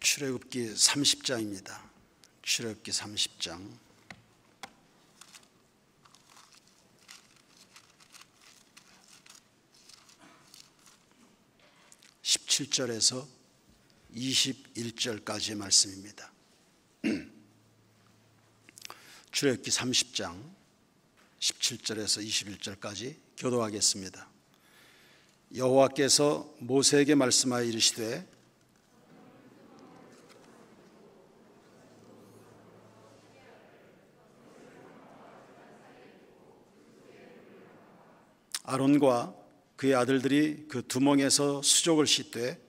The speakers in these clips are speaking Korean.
출애굽기 30장입니다. 출애굽기 30장 17절에서 21절까지의 말씀입니다. 출애굽기 30장 17절에서 21절까지 교도하겠습니다. 여호와께서 모세에게 말씀하여 이르시되 아론과 그의 아들들이 그 두멍에서 수족을 씻되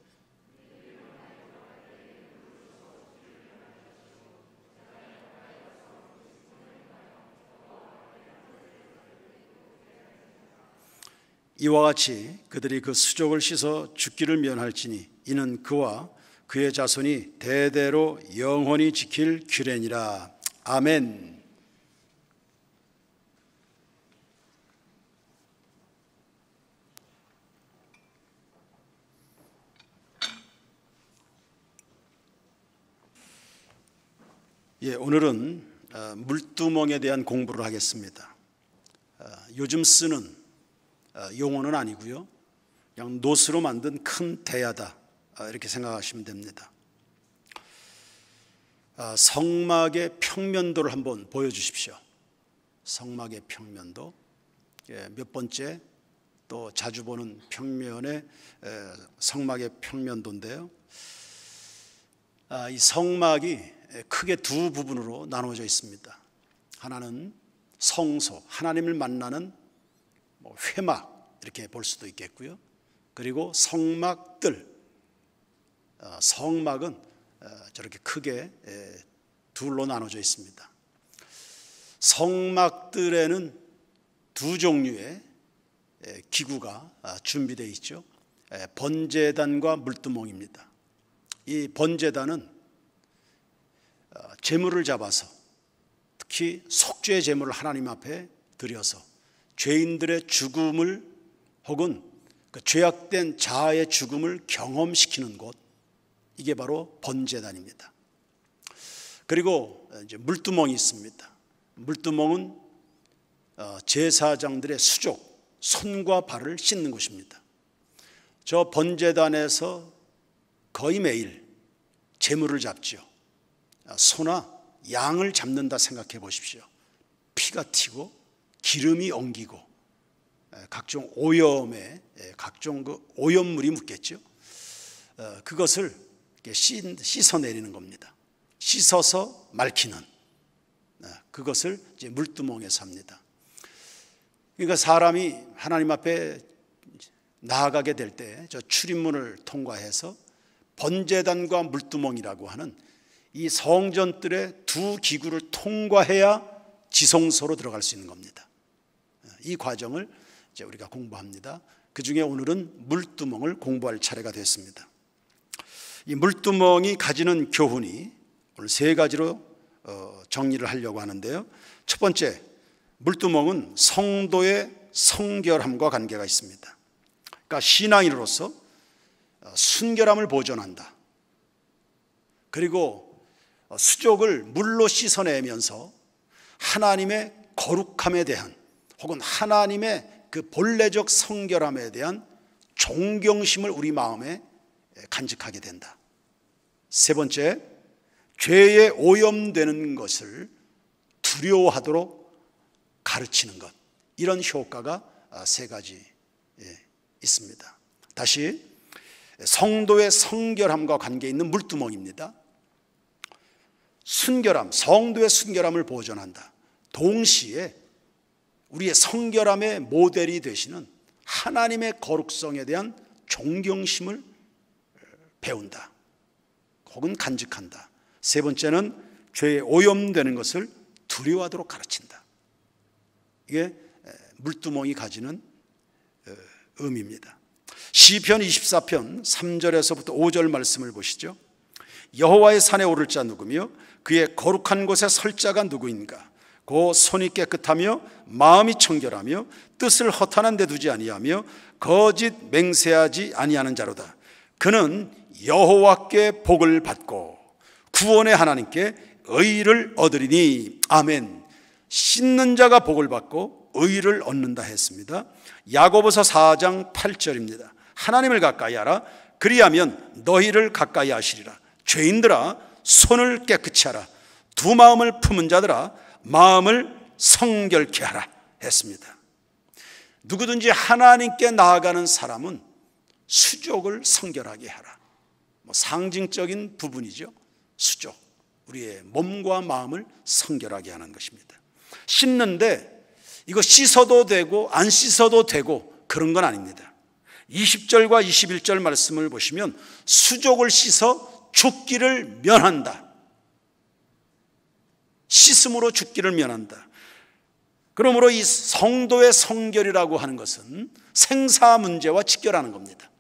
이와 같이 그들이 그 수족을 씻어 죽기를 면할지니 이는 그와 그의 자손이 대대로 영원히 지킬 규례니라. 아멘. 오늘은 물두멍에 대한 공부를 하겠습니다. 요즘 쓰는 용어는 아니고요, 그냥 노스로 만든 큰 대야다, 이렇게 생각하시면 됩니다. 성막의 평면도를 한번 보여주십시오. 성막의 평면도, 몇 번째 또 자주 보는 평면의 성막의 평면도인데요, 이 성막이 크게 두 부분으로 나누어져 있습니다. 하나는 성소, 하나님을 만나는 회막 이렇게 볼 수도 있겠고요, 그리고 성막들, 성막은 저렇게 크게 둘로 나눠져 있습니다. 성막들에는 두 종류의 기구가 준비되어 있죠. 번제단과 물두멍입니다. 이 번제단은 제물을 잡아서, 특히 속죄의 제물을 하나님 앞에 드려서 죄인들의 죽음을 혹은 그 죄악된 자아의 죽음을 경험시키는 곳, 이게 바로 번제단입니다. 그리고 이제 물두멍이 있습니다. 물두멍은 제사장들의 수족, 손과 발을 씻는 곳입니다. 저 번제단에서 거의 매일 제물을 잡죠. 소나 양을 잡는다 생각해 보십시오. 피가 튀고 기름이 엉기고 각종 오염에 각종 그 오염물이 묻겠죠. 그것을 씻어내리는 겁니다. 씻어서 맑히는, 그것을 이제 물두멍에서 합니다. 그러니까 사람이 하나님 앞에 나아가게 될 때 저 출입문을 통과해서 번제단과 물두멍이라고 하는 이 성전들의 두 기구를 통과해야 지성소로 들어갈 수 있는 겁니다. 이 과정을 이제 우리가 공부합니다. 그 중에 오늘은 물두멍을 공부할 차례가 됐습니다. 이 물두멍이 가지는 교훈이 오늘 세 가지로 정리를 하려고 하는데요. 첫 번째, 물두멍은 성도의 성결함과 관계가 있습니다. 그러니까 신앙인으로서 순결함을 보존한다. 그리고 수족을 물로 씻어내면서 하나님의 거룩함에 대한, 혹은 하나님의 그 본래적 성결함에 대한 존경심을 우리 마음에 간직하게 된다. 세 번째, 죄에 오염되는 것을 두려워하도록 가르치는 것, 이런 효과가 세 가지 있습니다. 다시, 성도의 성결함과 관계 있는 물두멍입니다. 순결함, 성도의 순결함을 보존한다. 동시에 우리의 성결함의 모델이 되시는 하나님의 거룩성에 대한 존경심을 배운다, 혹은 간직한다. 세 번째는 죄에 오염되는 것을 두려워하도록 가르친다. 이게 물두멍이 가지는 의미입니다. 시편 24편 3절에서부터 5절 말씀을 보시죠. 여호와의 산에 오를 자 누구며 그의 거룩한 곳에 설 자가 누구인가? 곧 손이 깨끗하며 마음이 청결하며 뜻을 허탄한 데 두지 아니하며 거짓 맹세하지 아니하는 자로다. 그는 여호와께 복을 받고 구원의 하나님께 의를 얻으리니. 아멘. 씻는 자가 복을 받고 의를 얻는다 했습니다. 야고보서 4장 8절입니다. 하나님을 가까이 하라. 그리하면 너희를 가까이 하시리라. 죄인들아 손을 깨끗이 하라. 두 마음을 품은 자들아 마음을 성결케 하라 했습니다. 누구든지 하나님께 나아가는 사람은 수족을 성결하게 하라. 상징적인 부분이죠. 수족, 우리의 몸과 마음을 성결하게 하는 것입니다. 씻는데 이거 씻어도 되고 안 씻어도 되고 그런 건 아닙니다. 20절과 21절 말씀을 보시면 수족을 씻어 죽기를 면한다. 씻음으로 죽기를 면한다. 그러므로 이 성도의 성결이라고 하는 것은 생사 문제와 직결하는 겁니다.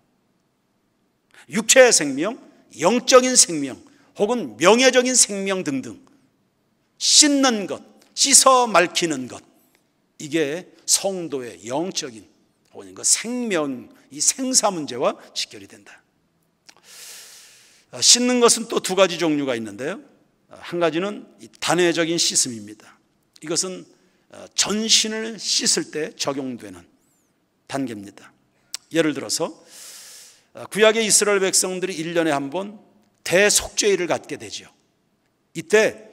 육체의 생명, 영적인 생명, 혹은 명예적인 생명 등등 씻는 것, 씻어 말키는 것, 이게 성도의 영적인 혹은 그 생명, 이 생사 문제와 직결이 된다. 씻는 것은 또 두 가지 종류가 있는데요. 한 가지는 단회적인 씻음입니다. 이것은 전신을 씻을 때 적용되는 단계입니다. 예를 들어서 구약의 이스라엘 백성들이 1년에 한 번 대속죄일을 갖게 되죠. 이때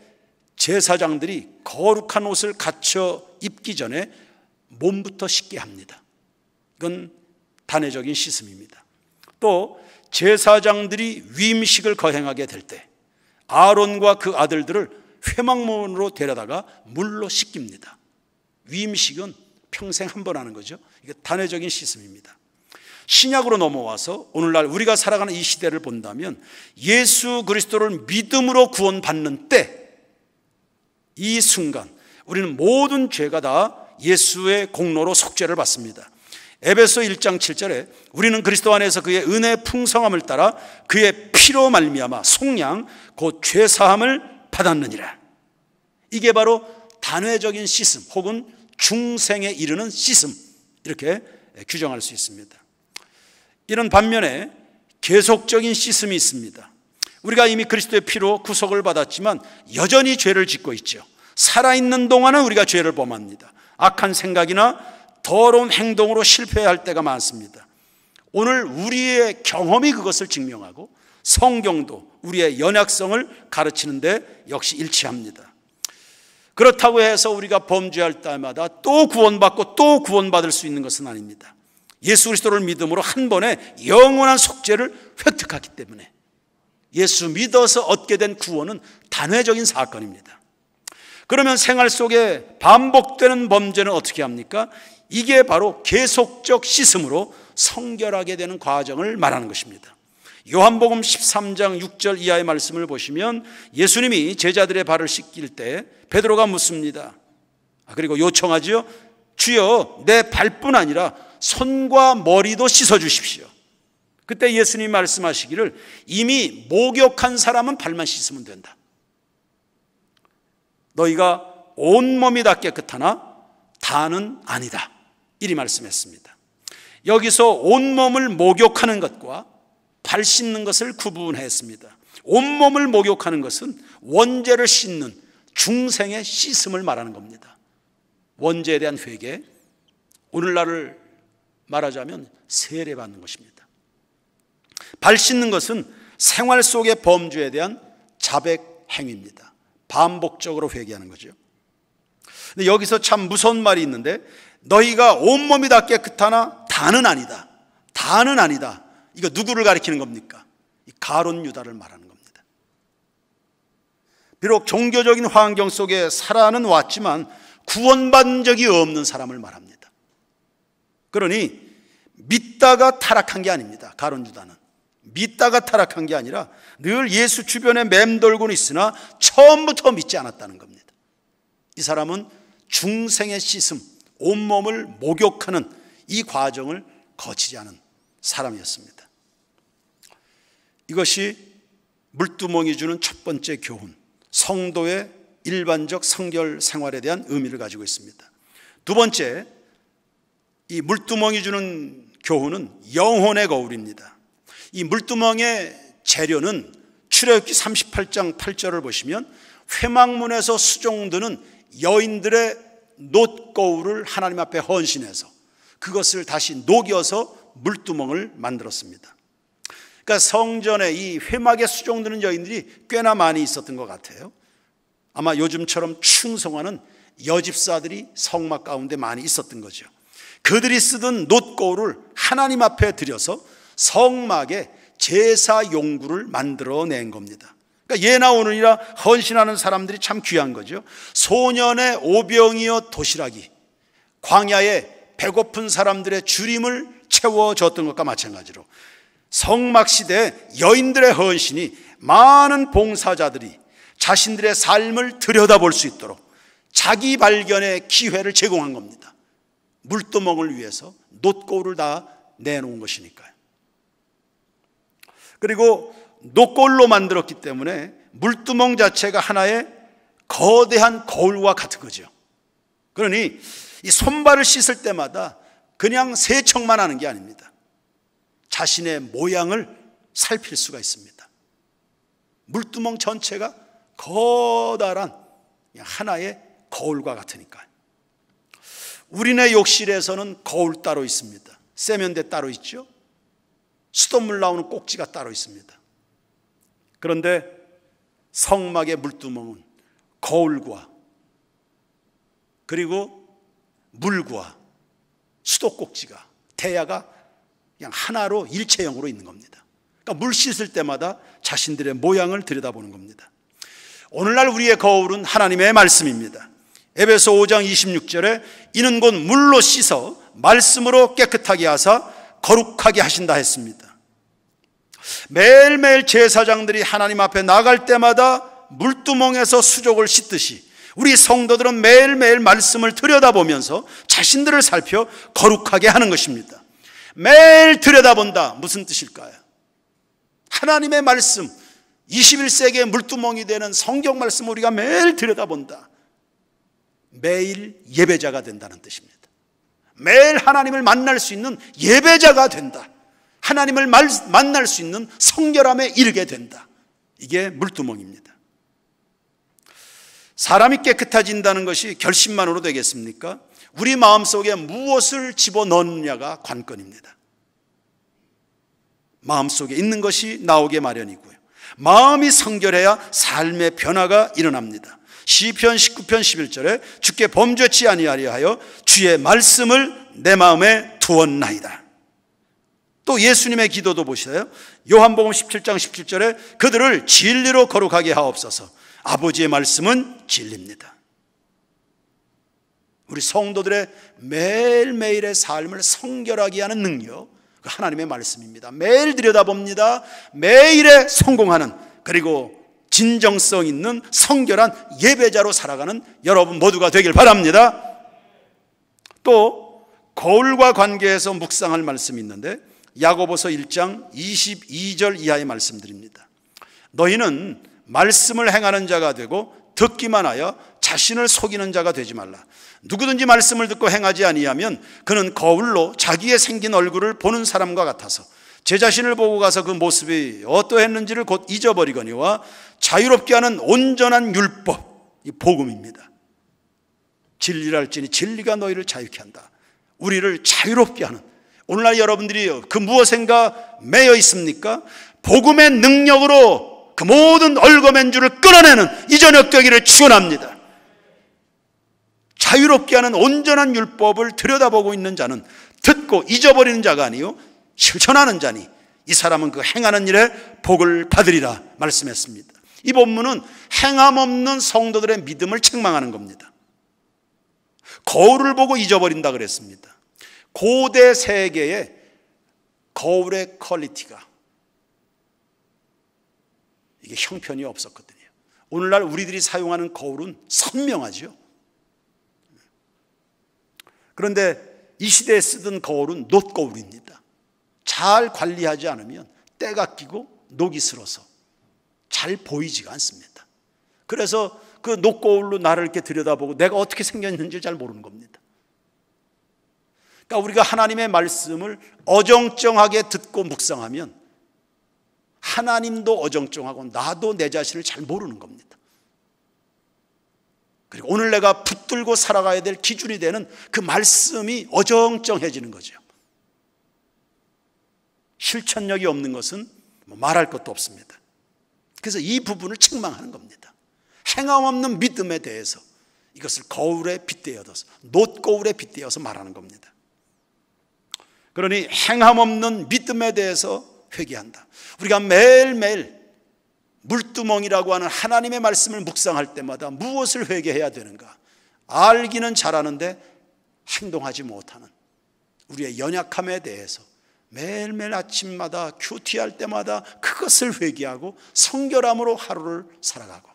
제사장들이 거룩한 옷을 갖춰 입기 전에 몸부터 씻게 합니다. 이건 단회적인 씻음입니다. 또 제사장들이 위임식을 거행하게 될 때 아론과 그 아들들을 회막문으로 데려다가 물로 씻깁니다. 위임식은 평생 한 번 하는 거죠. 이게 단회적인 씻음입니다. 신약으로 넘어와서 오늘날 우리가 살아가는 이 시대를 본다면 예수 그리스도를 믿음으로 구원받는 때, 이 순간 우리는 모든 죄가 다 예수의 공로로 속죄를 받습니다. 에베소 1장 7절에 우리는 그리스도 안에서 그의 은혜의 풍성함을 따라 그의 피로 말미암아 속량 곧 죄사함을 받았느니라. 이게 바로 단회적인 씻음 혹은 중생에 이르는 씻음, 이렇게 규정할 수 있습니다. 이런 반면에 계속적인 씻음이 있습니다. 우리가 이미 그리스도의 피로 구속을 받았지만 여전히 죄를 짓고 있죠. 살아있는 동안은 우리가 죄를 범합니다. 악한 생각이나 더러운 행동으로 실패할 때가 많습니다. 오늘 우리의 경험이 그것을 증명하고 성경도 우리의 연약성을 가르치는데 역시 일치합니다. 그렇다고 해서 우리가 범죄할 때마다 또 구원받고 또 구원받을 수 있는 것은 아닙니다. 예수 그리스도를 믿음으로 한 번에 영원한 속죄를 획득하기 때문에 예수 믿어서 얻게 된 구원은 단회적인 사건입니다. 그러면 생활 속에 반복되는 범죄는 어떻게 합니까? 이게 바로 계속적 씻음으로 성결하게 되는 과정을 말하는 것입니다. 요한복음 13장 6절 이하의 말씀을 보시면 예수님이 제자들의 발을 씻길 때 베드로가 묻습니다. 그리고 요청하지요. 주여, 내 발뿐 아니라 손과 머리도 씻어 주십시오. 그때 예수님이 말씀하시기를 이미 목욕한 사람은 발만 씻으면 된다. 너희가 온몸이 다 깨끗하나 다는 아니다. 이리 말씀했습니다. 여기서 온몸을 목욕하는 것과 발 씻는 것을 구분했습니다. 온몸을 목욕하는 것은 원죄를 씻는 중생의 씻음을 말하는 겁니다. 원죄에 대한 회개, 오늘날을 말하자면 세례받는 것입니다. 발 씻는 것은 생활 속의 범죄에 대한 자백 행위입니다. 반복적으로 회개하는 거죠. 근데 여기서 참 무서운 말이 있는데 너희가 온몸이 다 깨끗하나 다는 아니다. 다는 아니다. 이거 누구를 가리키는 겁니까? 이 가룟 유다를 말하는 겁니다. 비록 종교적인 환경 속에 살아는 왔지만 구원받은 적이 없는 사람을 말합니다. 그러니 믿다가 타락한 게 아닙니다. 가룟 유다는 믿다가 타락한 게 아니라 늘 예수 주변에 맴돌고는 있으나 처음부터 믿지 않았다는 겁니다. 이 사람은 중생의 씻음, 온몸을 목욕하는 이 과정을 거치지 않은 사람이었습니다. 이것이 물두멍이 주는 첫 번째 교훈, 성도의 일반적 성결 생활에 대한 의미를 가지고 있습니다. 두 번째, 이 물두멍이 주는 교훈은 영혼의 거울입니다. 이 물두멍의 재료는 출애굽기 38장 8절을 보시면 회막문에서 수종드는 여인들의 놋거울을 하나님 앞에 헌신해서 그것을 다시 녹여서 물두멍을 만들었습니다. 그러니까 성전에 이 회막에 수종드는 여인들이 꽤나 많이 있었던 것 같아요. 아마 요즘처럼 충성하는 여집사들이 성막 가운데 많이 있었던 거죠. 그들이 쓰던 놋거울을 하나님 앞에 들여서 성막에 제사 용구를 만들어낸 겁니다. 그러니까 예나 오늘이라 헌신하는 사람들이 참 귀한 거죠. 소년의 오병이어 도시락이 광야에 배고픈 사람들의 주림을 채워줬던 것과 마찬가지로 성막 시대에 여인들의 헌신이 많은 봉사자들이 자신들의 삶을 들여다볼 수 있도록 자기 발견의 기회를 제공한 겁니다. 물두멍을 위해서 놋거울을 다 내놓은 것이니까요. 그리고 놋거울로 만들었기 때문에 물두멍 자체가 하나의 거대한 거울과 같은 거죠. 그러니 이 손발을 씻을 때마다 그냥 세척만 하는 게 아닙니다. 자신의 모양을 살필 수가 있습니다. 물두멍 전체가 커다란 하나의 거울과 같으니까요. 우리네 욕실에서는 거울 따로 있습니다. 세면대 따로 있죠. 수돗물 나오는 꼭지가 따로 있습니다. 그런데 성막의 물두멍은 거울과 그리고 물과 수도꼭지가 대야가 그냥 하나로 일체형으로 있는 겁니다. 그러니까 물 씻을 때마다 자신들의 모양을 들여다보는 겁니다. 오늘날 우리의 거울은 하나님의 말씀입니다. 에베소 5장 26절에 이는 곧 물로 씻어 말씀으로 깨끗하게 하사 거룩하게 하신다 했습니다. 매일매일 제사장들이 하나님 앞에 나갈 때마다 물두멍에서 수족을 씻듯이 우리 성도들은 매일매일 말씀을 들여다보면서 자신들을 살펴 거룩하게 하는 것입니다. 매일 들여다본다. 무슨 뜻일까요? 하나님의 말씀, 21세기의 물두멍이 되는 성경 말씀을 우리가 매일 들여다본다. 매일 예배자가 된다는 뜻입니다. 매일 하나님을 만날 수 있는 예배자가 된다. 하나님을 만날 수 있는 성결함에 이르게 된다. 이게 물두멍입니다. 사람이 깨끗해진다는 것이 결심만으로 되겠습니까? 우리 마음속에 무엇을 집어넣느냐가 관건입니다. 마음속에 있는 것이 나오게 마련이고요. 마음이 성결해야 삶의 변화가 일어납니다. 시편 19편 11절에 주께 범죄치 아니하려 하여 주의 말씀을 내 마음에 두었나이다. 또 예수님의 기도도 보세요. 요한복음 17장 17절에 그들을 진리로 거룩하게 하옵소서. 아버지의 말씀은 진리입니다. 우리 성도들의 매일매일의 삶을 성결하게 하는 능력, 하나님의 말씀입니다. 매일 들여다봅니다. 매일에 성공하는, 그리고 진정성 있는 성결한 예배자로 살아가는 여러분 모두가 되길 바랍니다. 또 거울과 관계해서 묵상할 말씀이 있는데 야고보서 1장 22절 이하의 말씀드립니다. 너희는 말씀을 행하는 자가 되고 듣기만 하여 자신을 속이는 자가 되지 말라. 누구든지 말씀을 듣고 행하지 아니하면 그는 거울로 자기의 생긴 얼굴을 보는 사람과 같아서 제 자신을 보고 가서 그 모습이 어떠했는지를 곧 잊어버리거니와 자유롭게 하는 온전한 율법, 이 복음입니다. 진리랄지니 진리가 너희를 자유케 한다. 우리를 자유롭게 하는, 오늘날 여러분들이 그 무엇인가 매여 있습니까? 복음의 능력으로 그 모든 얼거맨줄을 끌어내는 이 저녁 되기를 축원합니다. 자유롭게 하는 온전한 율법을 들여다보고 있는 자는 듣고 잊어버리는 자가 아니요 실천하는 자니 이 사람은 그 행하는 일에 복을 받으리라 말씀했습니다. 이 본문은 행함 없는 성도들의 믿음을 책망하는 겁니다. 거울을 보고 잊어버린다 그랬습니다. 고대 세계의 거울의 퀄리티가 이게 형편이 없었거든요. 오늘날 우리들이 사용하는 거울은 선명하죠. 그런데 이 시대에 쓰던 거울은 놋거울입니다. 잘 관리하지 않으면 때가 끼고 녹이 슬어서 잘 보이지가 않습니다. 그래서 그 놋거울로 나를 이렇게 들여다보고 내가 어떻게 생겼는지 잘 모르는 겁니다. 그러니까 우리가 하나님의 말씀을 어정쩡하게 듣고 묵상하면 하나님도 어정쩡하고 나도 내 자신을 잘 모르는 겁니다. 그리고 오늘 내가 붙들고 살아가야 될 기준이 되는 그 말씀이 어정쩡해지는 거죠. 실천력이 없는 것은 말할 것도 없습니다. 그래서 이 부분을 책망하는 겁니다. 행함 없는 믿음에 대해서 이것을 거울에 빗대어서 놋거울에 빗대어서 말하는 겁니다. 그러니 행함 없는 믿음에 대해서 회개한다. 우리가 매일매일 물두멍이라고 하는 하나님의 말씀을 묵상할 때마다 무엇을 회개해야 되는가? 알기는 잘하는데 행동하지 못하는 우리의 연약함에 대해서 매일매일 아침마다 큐티할 때마다 그것을 회개하고 성결함으로 하루를 살아가고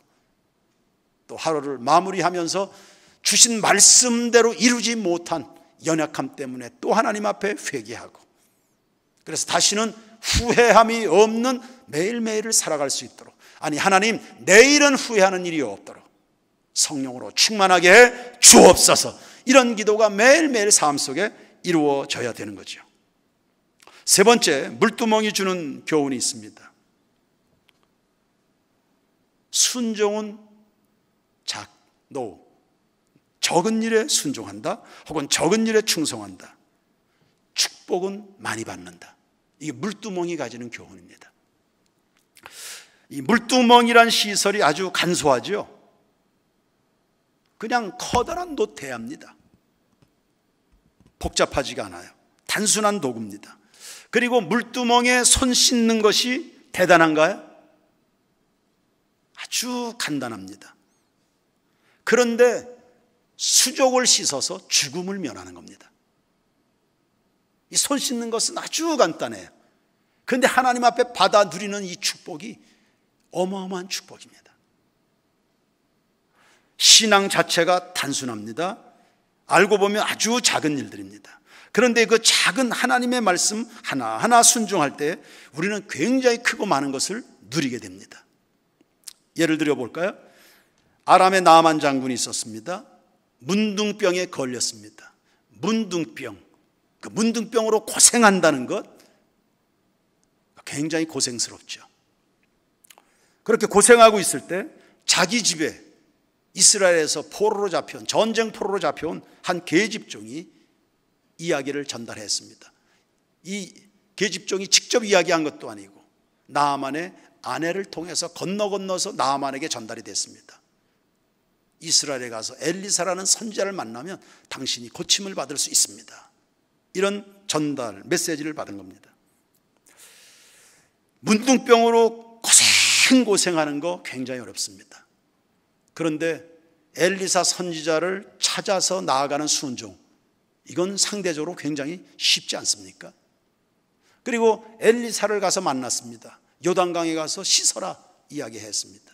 또 하루를 마무리하면서 주신 말씀대로 이루지 못한 연약함 때문에 또 하나님 앞에 회개하고, 그래서 다시는 후회함이 없는 매일매일을 살아갈 수 있도록, 아니 하나님 내일은 후회하는 일이 없도록 성령으로 충만하게 해 주옵소서, 이런 기도가 매일매일 삶 속에 이루어져야 되는 거죠. 세 번째, 물두멍이 주는 교훈이 있습니다. 순종은 적은 일에 순종한다, 혹은 적은 일에 충성한다. 축복은 많이 받는다. 이게 물두멍이 가지는 교훈입니다. 이 물두멍이란 시설이 아주 간소하죠. 그냥 커다란 놋대야입니다. 복잡하지가 않아요. 단순한 도구입니다. 그리고 물두멍에 손 씻는 것이 대단한가요? 아주 간단합니다. 그런데 수족을 씻어서 죽음을 면하는 겁니다. 이 손 씻는 것은 아주 간단해요. 그런데 하나님 앞에 받아 누리는 이 축복이 어마어마한 축복입니다. 신앙 자체가 단순합니다. 알고 보면 아주 작은 일들입니다. 그런데 그 작은 하나님의 말씀 하나하나 순종할 때 우리는 굉장히 크고 많은 것을 누리게 됩니다. 예를 들어 볼까요? 아람의 나아만 장군이 있었습니다. 문둥병에 걸렸습니다. 문둥병, 그 문둥병으로 고생한다는 것 굉장히 고생스럽죠. 그렇게 고생하고 있을 때 자기 집에 이스라엘에서 포로로 잡혀온, 전쟁 포로로 잡혀온 한 계집종이 이야기를 전달했습니다. 이 계집종이 직접 이야기한 것도 아니고 나아만의 아내를 통해서 건너서 나아만에게 전달이 됐습니다. 이스라엘에 가서 엘리사라는 선지자를 만나면 당신이 고침을 받을 수 있습니다. 이런 전달 메시지를 받은 겁니다. 문둥병으로 고생하는 거 굉장히 어렵습니다. 그런데 엘리사 선지자를 찾아서 나아가는 순종, 이건 상대적으로 굉장히 쉽지 않습니까? 그리고 엘리사를 가서 만났습니다. 요단강에 가서 씻어라 이야기했습니다.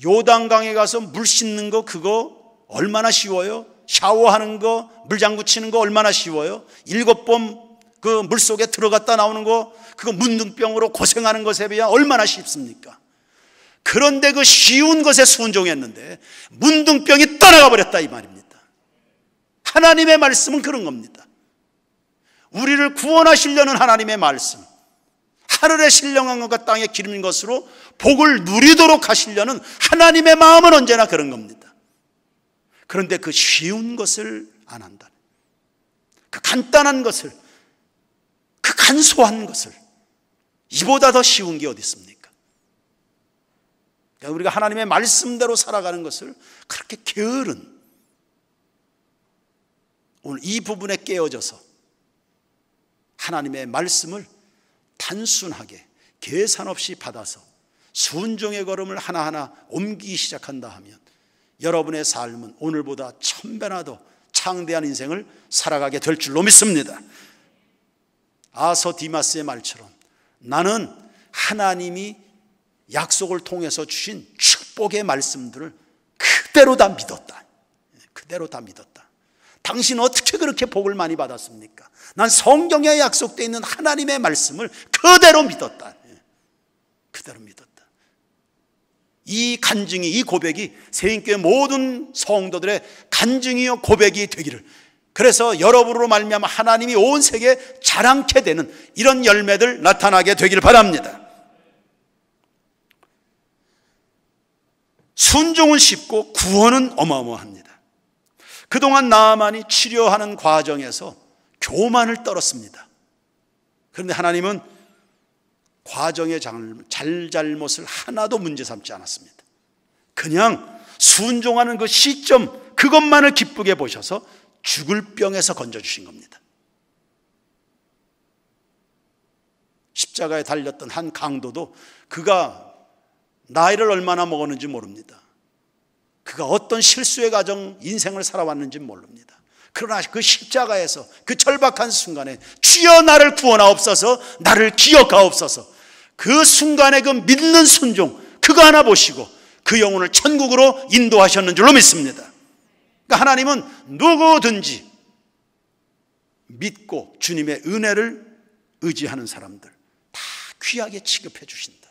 요단강에 가서 물 씻는 거 그거 얼마나 쉬워요? 샤워하는 거, 물장구 치는 거 얼마나 쉬워요? 7번 그 물속에 들어갔다 나오는 거 그거 문둥병으로 고생하는 것에 비해 얼마나 쉽습니까? 그런데 그 쉬운 것에 순종했는데 문둥병이 떠나가 버렸다 이 말입니다. 하나님의 말씀은 그런 겁니다. 우리를 구원하시려는 하나님의 말씀, 하늘에 신령한 것과 땅에 기름진 것으로 복을 누리도록 하시려는 하나님의 마음은 언제나 그런 겁니다. 그런데 그 쉬운 것을 안 한다. 그 간단한 것을, 그 간소한 것을, 이보다 더 쉬운 게 어디 있습니까? 우리가 하나님의 말씀대로 살아가는 것을 그렇게 게으른, 오늘 이 부분에 깨어져서 하나님의 말씀을 단순하게 계산 없이 받아서 순종의 걸음을 하나하나 옮기기 시작한다 하면 여러분의 삶은 오늘보다 1000배나 더 창대한 인생을 살아가게 될 줄로 믿습니다. 아서디마스의 말처럼 나는 하나님이 약속을 통해서 주신 축복의 말씀들을 그대로 다 믿었다. 그대로 다 믿었다. 당신 어떻게 그렇게 복을 많이 받았습니까? 난 성경에 약속되어 있는 하나님의 말씀을 그대로 믿었다. 그대로 믿었다. 이 간증이, 이 고백이 새인교회 모든 성도들의 간증이요 고백이 되기를, 그래서 여러분으로 말미암아 하나님이 온 세계에 자랑케 되는 이런 열매들 나타나게 되기를 바랍니다. 순종은 쉽고 구원은 어마어마합니다. 그동안 나아만이 치료하는 과정에서 교만을 떨었습니다. 그런데 하나님은 과정의 잘잘못을 하나도 문제 삼지 않았습니다. 그냥 순종하는 그 시점, 그것만을 기쁘게 보셔서 죽을 병에서 건져주신 겁니다. 십자가에 달렸던 한 강도도 그가 나이를 얼마나 먹었는지 모릅니다. 그가 어떤 실수의 가정 인생을 살아왔는지 모릅니다. 그러나 그 십자가에서 그 절박한 순간에 주여 나를 구원하옵소서, 나를 기억하옵소서, 그 순간에 그 믿는 순종, 그거 하나 보시고 그 영혼을 천국으로 인도하셨는 줄로 믿습니다. 그러니까 하나님은 누구든지 믿고 주님의 은혜를 의지하는 사람들 다 귀하게 취급해 주신다.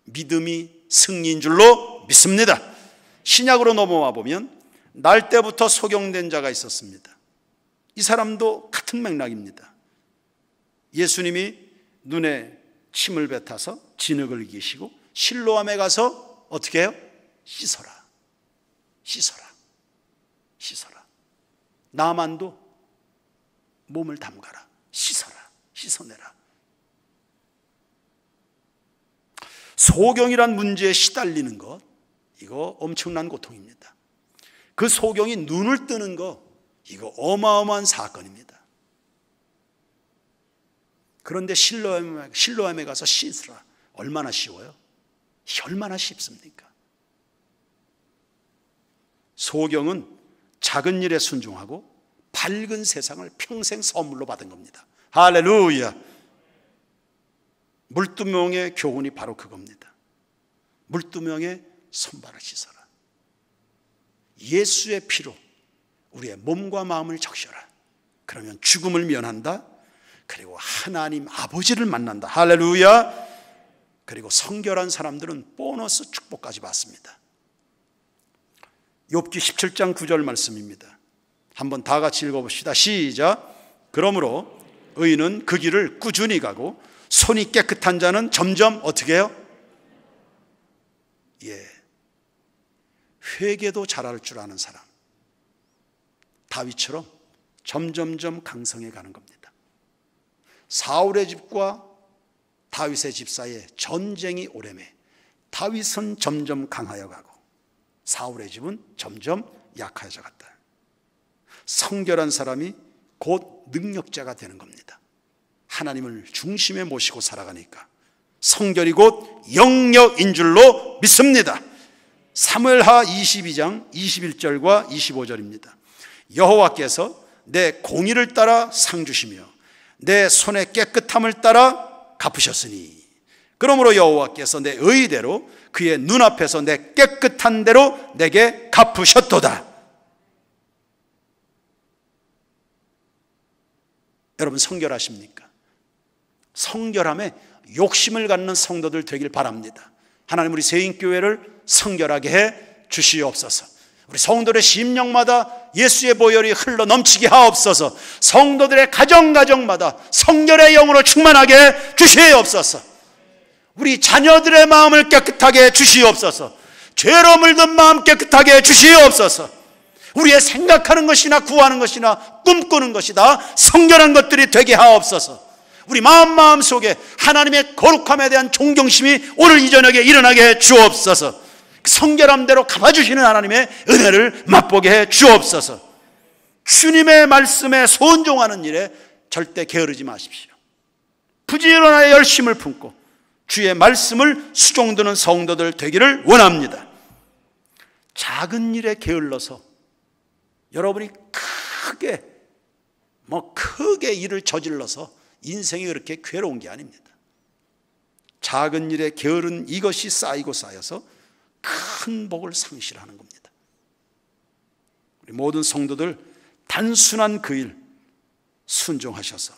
믿음이 승리인 줄로 믿습니다. 신약으로 넘어와 보면 날 때부터 소경된 자가 있었습니다. 이 사람도 같은 맥락입니다. 예수님이 눈에 침을 뱉어서 진흙을 이기시고 실로암에 가서 어떻게 해요? 씻어라, 씻어라, 씻어라. 나만도 몸을 담가라, 씻어라, 씻어내라. 소경이란 문제에 시달리는 것, 이거 엄청난 고통입니다. 그 소경이 눈을 뜨는 거, 이거 어마어마한 사건입니다. 그런데 실로암에 가서 씻으라. 얼마나 쉬워요? 얼마나 쉽습니까? 소경은 작은 일에 순종하고 밝은 세상을 평생 선물로 받은 겁니다. 할렐루야. 물두멍의 교훈이 바로 그겁니다. 물두멍의 손발을 씻어라. 예수의 피로 우리의 몸과 마음을 적셔라. 그러면 죽음을 면한다. 그리고 하나님 아버지를 만난다. 할렐루야. 그리고 성결한 사람들은 보너스 축복까지 받습니다. 욥기 17장 9절 말씀입니다. 한번 다 같이 읽어봅시다. 시작. 그러므로 의인은 그 길을 꾸준히 가고 손이 깨끗한 자는 점점 어떻게 해요? 회개도 잘할 줄 아는 사람, 다윗처럼 점점점 강성해 가는 겁니다. 사울의 집과 다윗의 집 사이에 전쟁이 오래매 다윗은 점점 강하여 가고 사울의 집은 점점 약해져 갔다. 성결한 사람이 곧 능력자가 되는 겁니다. 하나님을 중심에 모시고 살아가니까 성결이 곧 영역인 줄로 믿습니다. 사무엘하 22장 21절과 25절입니다. 여호와께서 내 공의를 따라 상 주시며 내 손의 깨끗함을 따라 갚으셨으니 그러므로 여호와께서 내 의대로 그의 눈앞에서 내 깨끗한 대로 내게 갚으셨도다. 여러분 성결하십니까? 성결함에 욕심을 갖는 성도들 되길 바랍니다. 하나님 우리 세인교회를 성결하게 해 주시옵소서. 우리 성도들의 심령마다 예수의 보혈이 흘러 넘치게 하옵소서. 성도들의 가정마다 성결의 영으로 충만하게 해 주시옵소서. 우리 자녀들의 마음을 깨끗하게 해 주시옵소서. 죄로 물든 마음 깨끗하게 해 주시옵소서. 우리의 생각하는 것이나 구하는 것이나 꿈꾸는 것이 다 성결한 것들이 되게 하옵소서. 우리 마음 속에 하나님의 거룩함에 대한 존경심이 오늘 이 저녁에 일어나게 해 주옵소서. 성결함대로 갚아주시는 하나님의 은혜를 맛보게 해 주옵소서. 주님의 말씀에 순종하는 일에 절대 게으르지 마십시오. 부지런하게 열심을 품고 주의 말씀을 수종드는 성도들 되기를 원합니다. 작은 일에 게을러서 여러분이 크게 일을 저질러서 인생이 그렇게 괴로운 게 아닙니다. 작은 일에 게으른 이것이 쌓이고 쌓여서 큰 복을 상실하는 겁니다. 우리 모든 성도들 단순한 그 일 순종하셔서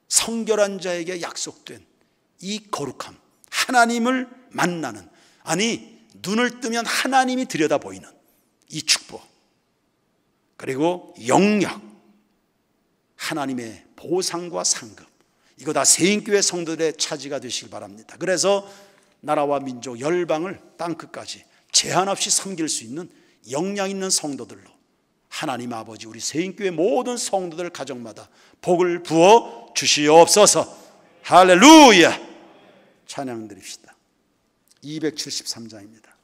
성결한 자에게 약속된 이 거룩함, 하나님을 만나는, 아니 눈을 뜨면 하나님이 들여다 보이는 이 축복, 그리고 영역, 하나님의 보상과 상급, 이거 다 세인교회 성도들의 차지가 되시길 바랍니다. 그래서 나라와 민족, 열방을 땅끝까지 제한 없이 섬길 수 있는 역량 있는 성도들로 하나님 아버지 우리 세인교회 모든 성도들 가정마다 복을 부어 주시옵소서. 할렐루야. 찬양 드립시다. 273장입니다.